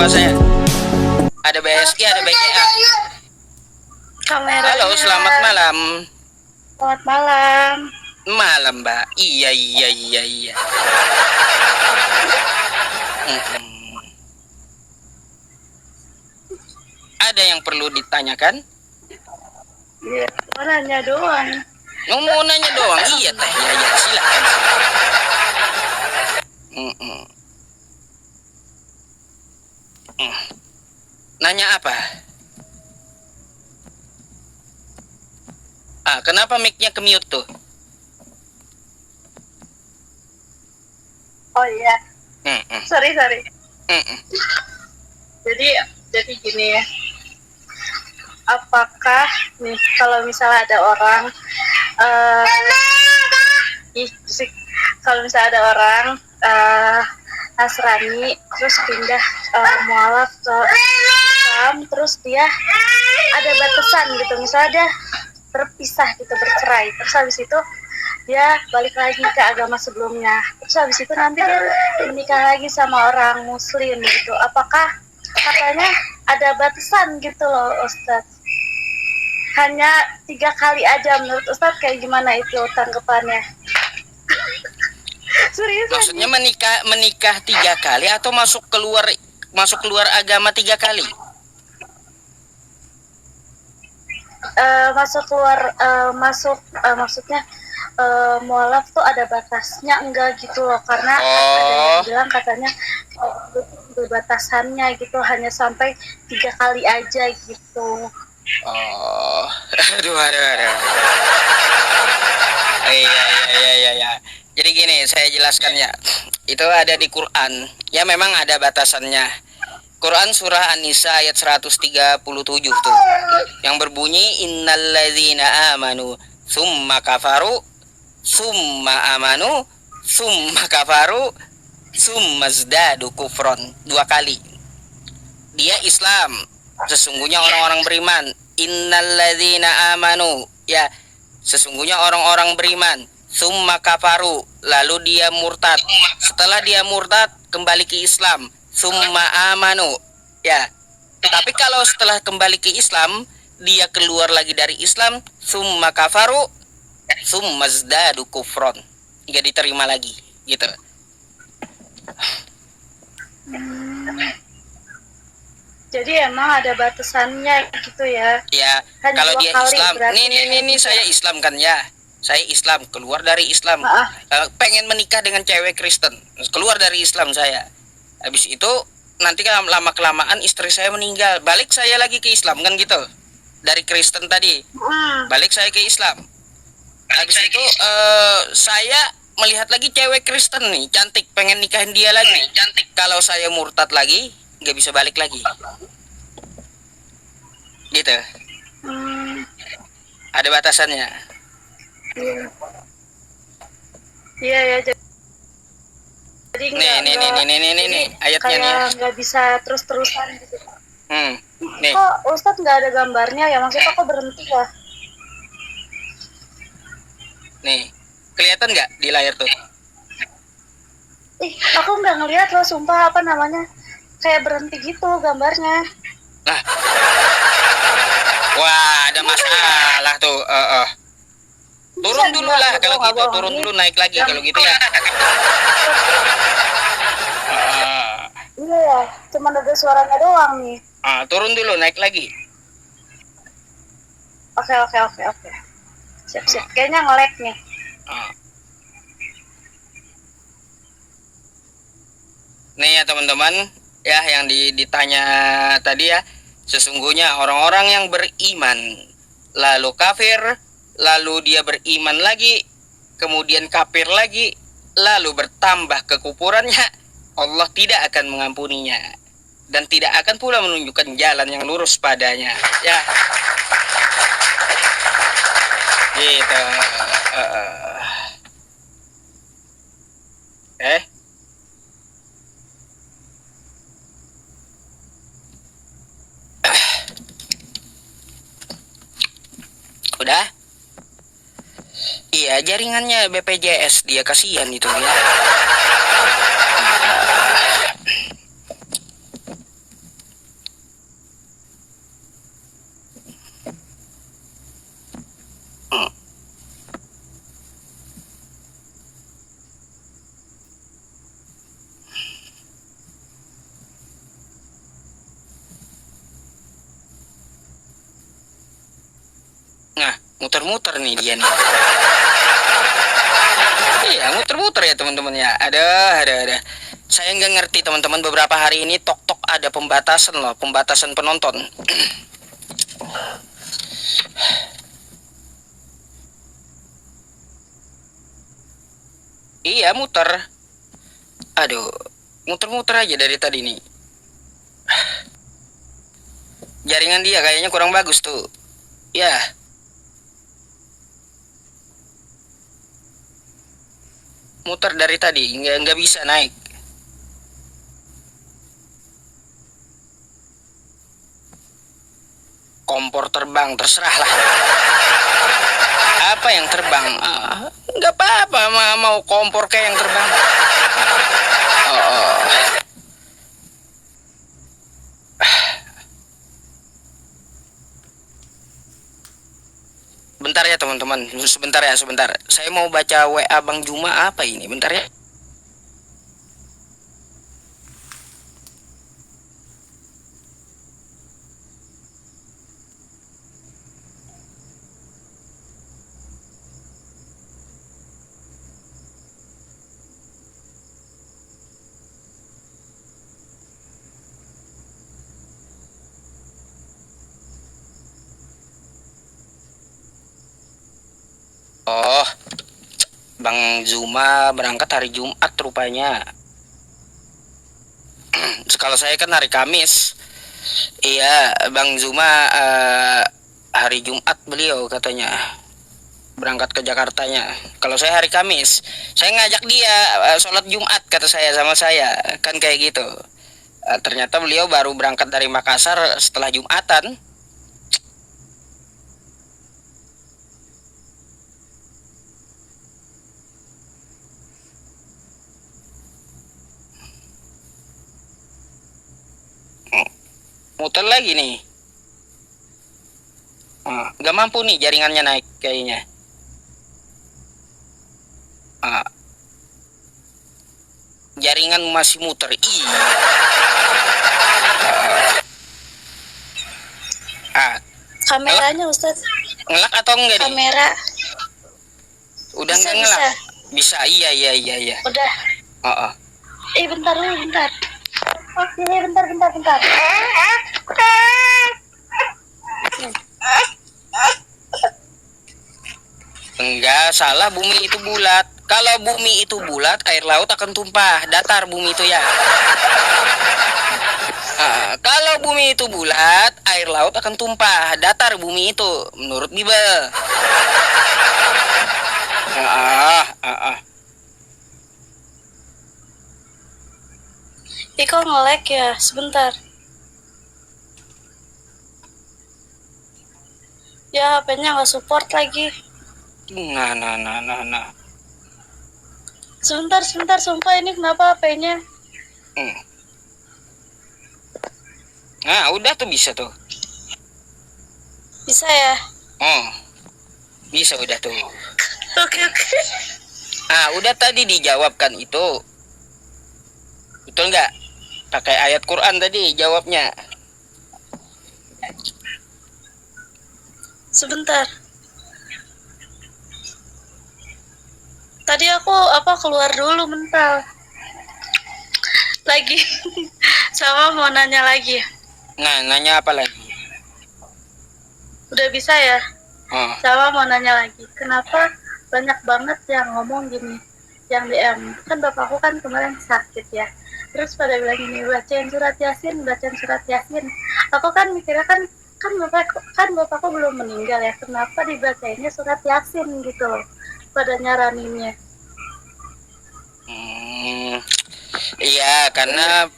saya. Ada BSI, ada BCA. Kamera. Halo, selamat malam. Selamat malam. Malam, Mbak. Iya. Ada yang perlu ditanyakan? Iya, nanya doang. Mau nanya doang. Iya, teh. Ya, silakan. Nanya apa? Kenapa mic-nya ke-mute tuh? Oh iya. Sorry. Jadi gini ya. Apakah nih kalau misalnya ada orang kalau misalnya ada orang Nasrani terus pindah mualaf ke Islam, terus dia ada batasan gitu, misalnya dia berpisah gitu, bercerai, terus habis itu dia balik lagi ke agama sebelumnya, terus habis itu nanti dia menikah lagi sama orang muslim gitu, apakah katanya ada batasan gitu loh Ustadz, hanya 3 kali aja, menurut Ustadz kayak gimana itu tanggapannya? Serius? Maksudnya menikah 3 kali atau masuk keluar agama 3 kali? Maksudnya mualaf tuh ada batasnya enggak gitu loh, karena ada yang bilang katanya batasannya gitu hanya sampai 3 kali aja gitu. Aduh. Iya. Jadi gini, saya jelaskan ya. Itu ada di Quran. Ya memang ada batasannya. Quran surah An-Nisa ayat 137 tuh. Yang berbunyi innalladzina amanu summa kafaru summa amanu summa kafaru summa zdadu kufron. 2 kali. Dia Islam, sesungguhnya orang-orang beriman. Innalladzina amanu, ya, sesungguhnya orang-orang beriman. Summa kafaru, lalu dia murtad. Setelah dia murtad kembali ke Islam. Summa amanu, ya. Tapi kalau setelah kembali ke Islam dia keluar lagi dari Islam, summa kafaru summa zdadu kufron, nggak diterima lagi gitu. Jadi emang ada batasannya gitu ya? Ya, kalau dia Islam, nih saya Islam kan ya. Saya Islam, keluar dari Islam. Pengen menikah dengan cewek Kristen, keluar dari Islam saya. Habis itu nanti kan lama kelamaan istri saya meninggal, balik saya lagi ke Islam kan gitu. Dari Kristen tadi, balik saya ke Islam. Habis itu saya melihat lagi cewek Kristen nih, cantik, pengen nikahin dia lagi. Cantik. Kalau saya murtad lagi, nggak bisa balik lagi. Gitu. Ada batasannya. Iya ya. Jadi nih ayatnya nih. Nggak bisa terus-terusan gitu. Nih. Kok Ustadz nggak ada gambarnya ya? Maksudnya kok berhenti ya? Nih, kelihatan nggak di layar tuh? Aku nggak ngelihat loh, sumpah, apa namanya? Kayak berhenti gitu gambarnya. Nah. Wah, ada masalah tuh. Turun dulu lah kalau gitu, turun dulu, naik lagi kalau gitu ya. Iya ya, cuma ada suaranya doang nih. Turun dulu, naik lagi. Oke. Siap. Kayaknya nge-lag nih. Nih ya teman-teman, ya yang ditanya tadi ya, sesungguhnya orang-orang yang beriman lalu kafir, lalu dia beriman lagi, kemudian kafir lagi, lalu bertambah kekufurannya, Allah tidak akan mengampuninya dan tidak akan pula menunjukkan jalan yang lurus padanya. Ya. Gitu. Udah? Iya, jaringannya BPJS, dia kasihan itu ya. Muter-muter nih dia nih. Iya, muter-muter ya teman-teman ya. Ada. Saya nggak ngerti teman-teman, beberapa hari ini tok ada pembatasan loh, pembatasan penonton. Iya, muter. Aduh, muter-muter aja dari tadi nih. Jaringan dia kayaknya kurang bagus tuh. Ya. Muter dari tadi, nggak bisa naik. Kompor terbang, terserah lah. Apa yang terbang? Nggak apa-apa, mau kompor kayak yang terbang. Oh. Bentar ya teman-teman, sebentar. Saya mau baca WA Bang Juma apa ini? Bentar ya. Oh, Bang Zuma berangkat hari Jumat rupanya. Kalau saya kan hari Kamis. Iya, Bang Zuma hari Jumat beliau katanya berangkat ke Jakartanya. Kalau saya hari Kamis, saya ngajak dia sholat Jumat kata saya sama saya kan kayak gitu. Ternyata beliau baru berangkat dari Makassar setelah Jumatan. Muter lagi nih. Nggak mampu nih jaringannya naik kayaknya. Jaringan masih muter. Kameranya Ustadz. Ngelak atau enggak nih? Kamera. Udah Bisa, nggak ngelak? bisa. Bisa, iya. Udah. Bentar dulu, bentar. Oh, ini bentar. Enggak, salah, bumi itu bulat. Kalau bumi itu bulat, air laut akan tumpah. Datar bumi itu ya. Kalau bumi itu bulat, air laut akan tumpah. Datar bumi itu, menurut Bible. Iko nge-lag ya, sebentar. Ya, HP-nya nggak support lagi. Nah. Sebentar, sumpah ini kenapa HP-nya? Nah, udah tuh bisa tuh. Bisa ya? Bisa udah tuh. Oke. Udah tadi dijawabkan itu. Betul nggak? Pakai ayat Quran tadi jawabnya. Sebentar. Tadi aku keluar dulu mental. Lagi. Sama mau nanya lagi. Nah, nanya apa lagi? Udah bisa ya? Sama mau nanya lagi. Kenapa banyak banget yang ngomong gini, yang DM? Kan bapakku kan kemarin sakit ya. Terus pada bilang gini, bacain surat Yasin. Aku kan mikirnya kan bapakku belum meninggal ya. Kenapa dibacainnya surat Yasin gitu loh? Pada nyaraninnya. Iya, karena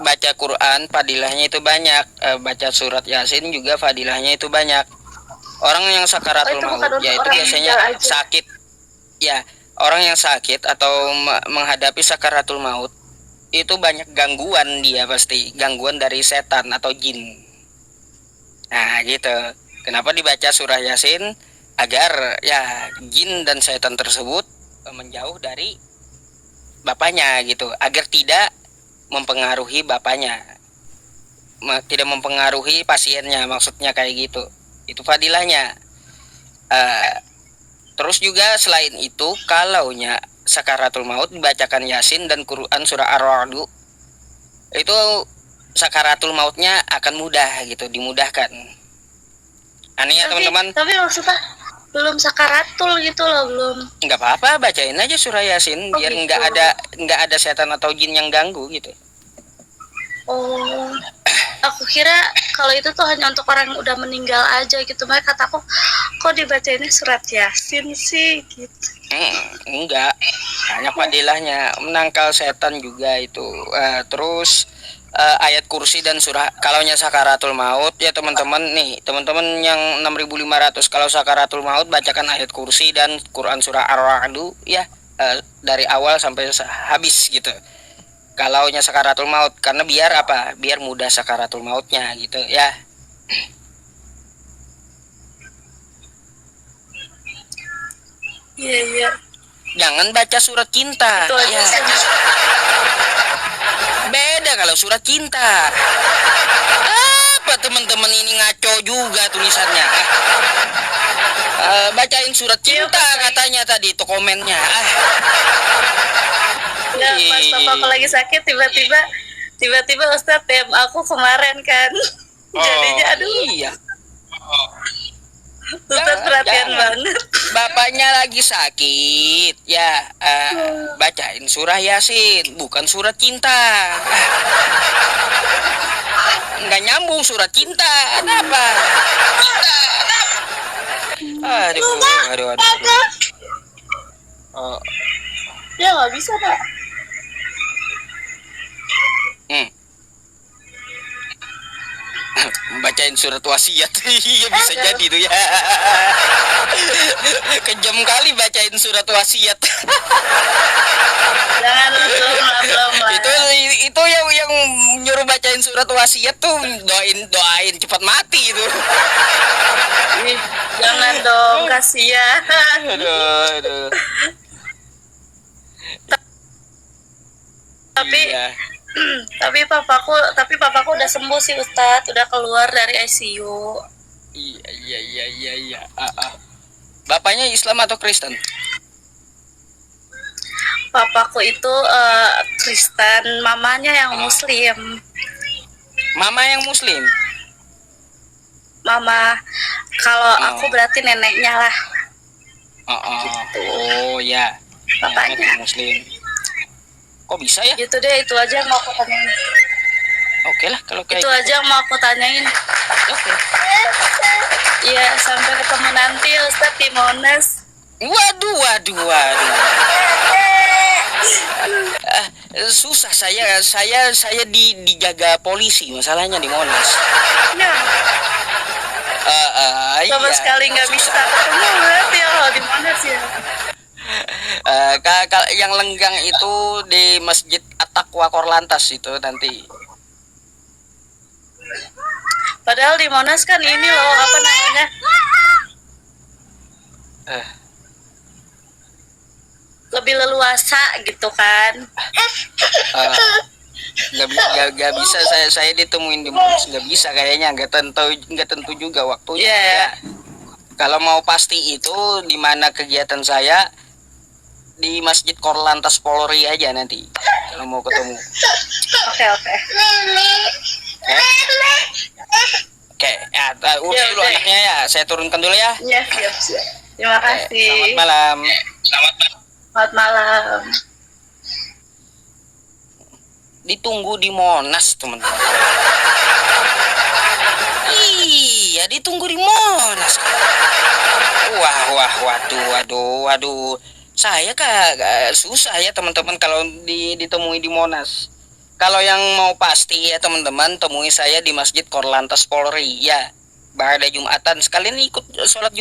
baca Quran fadilahnya itu banyak. Baca surat Yasin juga fadilahnya itu banyak. Orang yang sakaratul maut yaitu biasanya sakit. Ya, orang yang sakit atau menghadapi sakaratul maut itu banyak gangguan, dia pasti gangguan dari setan atau jin. Nah, gitu. Kenapa dibaca surah Yasin? Agar ya jin dan setan tersebut menjauh dari bapaknya gitu, agar tidak mempengaruhi bapaknya, tidak mempengaruhi pasiennya, maksudnya kayak gitu. Itu fadilahnya. Eh, Terus juga selain itu, kalaunya sakaratul maut dibacakan Yasin dan Quran surah Ar-Ra'd, itu sakaratul mautnya akan mudah gitu, dimudahkan. Aneh ya teman-teman. Tapi maksudnya belum sakaratul gitu loh, belum. Nggak apa-apa, bacain aja surah Yasin biar gitu. nggak ada setan atau jin yang ganggu gitu. Oh, aku kira kalau itu tuh hanya untuk orang yang udah meninggal aja gitu. Makanya kataku, kok dibacainnya surat Yasin sih gitu. Enggak, banyak padilahnya, menangkal setan juga itu. Terus ayat kursi dan surah kalaunya sakaratul maut ya teman-teman nih, teman-teman yang 6500 kalau sakaratul maut bacakan ayat kursi dan Quran surah Ar-Ra'd ya, dari awal sampai habis gitu. Kalaunya sakaratul maut, karena biar apa? Biar mudah sakaratul mautnya gitu ya. Iya, iya. Jangan baca surat cinta. Itu aja Ya, sih. beda kalau surat cinta. Apa teman-teman ini ngaco juga tulisannya. Bacain surat cinta katanya tadi itu komennya. Ya, pas papaku lagi sakit tiba-tiba Ustadz DM aku kemarin kan. Jadinya aduh, Iya. Ustadz perhatian Jangan. banget. Bapaknya lagi sakit ya, bacain surah Yasin bukan surat cinta. Nggak nyambung surat cinta. Kenapa? Aduh. Oh, Ya nggak bisa Pak. bacain surat wasiat. Iya bisa jadi tuh ya. Kejam kali bacain surat wasiat. Jangan belum lah. Itu yang nyuruh bacain surat wasiat tuh doain cepat mati itu. Ih, jangan dong, kasihan. Aduh. Tapi Iya. tapi papaku udah sembuh sih Ustadz, udah keluar dari ICU. Iya. Bapaknya Islam atau Kristen? Papaku itu Kristen, mamanya yang Muslim. Mama yang Muslim. Mama, kalau aku berarti neneknya lah. Oh ya. Bapaknya. Yang Muslim. Kok bisa ya? Gitu deh, itu aja yang mau aku tanyain. Oke lah kalau kayak Itu gitu. aja yang mau aku tanyain. Oke. Iya, sampai ketemu nanti Ustadz di Monas. Waduh. Susah saya dijaga polisi masalahnya di Monas. Ya, sama Iya, sekali nggak bisa susah. ketemu berarti ya kalau di Monas ya. Yang lenggang itu di Masjid At-Taqwa Korlantas itu nanti. Padahal di Monas kan ini loh, apa namanya? Lebih leluasa gitu kan. Nggak bisa saya ditemuin di Monas, nggak bisa kayaknya, nggak tentu juga waktunya. Iya. Ya. Kalau mau pasti itu di mana kegiatan saya di Masjid Korlantas Polri aja nanti kalau mau ketemu. Oke. Oke, ya urus Ya, dulu oke. anaknya ya. Saya turunkan dulu ya. Ya, siap. Terima Oke, kasih. selamat malam. Selamat malam. Ditunggu di Monas, teman-teman. Iya, ditunggu di Monas. Waduh. Saya susah ya teman-teman kalau ditemui di Monas. Kalau yang mau pasti ya teman-teman, temui saya di Masjid Korlantas Polri ya. Pada Jumatan sekalian ikut sholat Jumat.